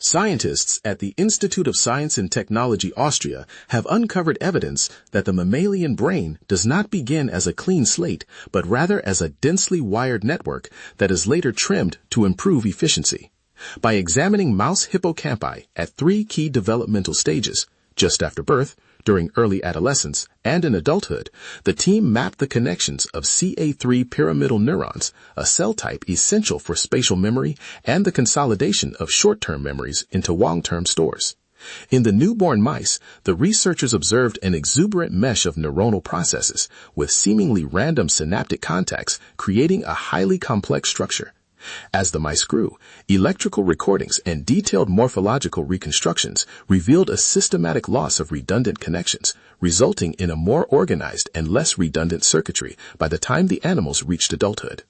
Scientists at the Institute of Science and Technology, Austria, have uncovered evidence that the mammalian brain does not begin as a clean slate, but rather as a densely wired network that is later trimmed to improve efficiency. By examining mouse hippocampi at 3 key developmental stages, just after birth, during early adolescence, and in adulthood, the team mapped the connections of CA3 pyramidal neurons, a cell type essential for spatial memory and the consolidation of short-term memories into long-term stores. In the newborn mice, the researchers observed an exuberant mesh of neuronal processes with seemingly random synaptic contacts creating a highly complex structure. As the mice grew, electrical recordings and detailed morphological reconstructions revealed a systematic loss of redundant connections, resulting in a more organized and less redundant circuitry by the time the animals reached adulthood.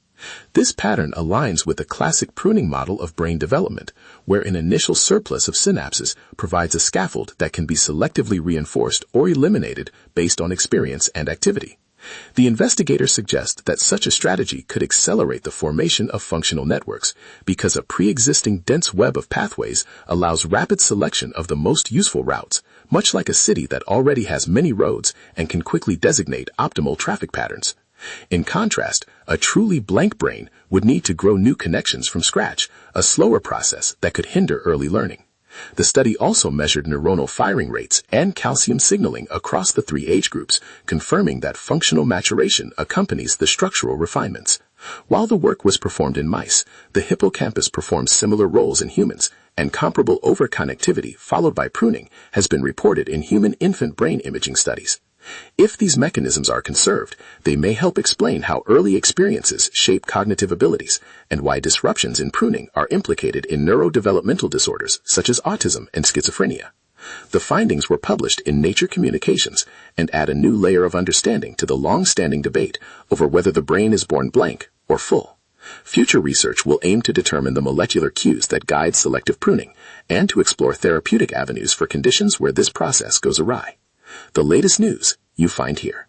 This pattern aligns with the classic pruning model of brain development, where an initial surplus of synapses provides a scaffold that can be selectively reinforced or eliminated based on experience and activity. The investigators suggest that such a strategy could accelerate the formation of functional networks because a pre-existing dense web of pathways allows rapid selection of the most useful routes, much like a city that already has many roads and can quickly designate optimal traffic patterns. In contrast, a truly blank brain would need to grow new connections from scratch, a slower process that could hinder early learning. The study also measured neuronal firing rates and calcium signaling across the 3 age groups, confirming that functional maturation accompanies the structural refinements. While the work was performed in mice, the hippocampus performs similar roles in humans, and comparable overconnectivity followed by pruning has been reported in human infant brain imaging studies. If these mechanisms are conserved, they may help explain how early experiences shape cognitive abilities and why disruptions in pruning are implicated in neurodevelopmental disorders such as autism and schizophrenia. The findings were published in Nature Communications and add a new layer of understanding to the long-standing debate over whether the brain is born blank or full. Future research will aim to determine the molecular cues that guide selective pruning and to explore therapeutic avenues for conditions where this process goes awry. The latest news you find here.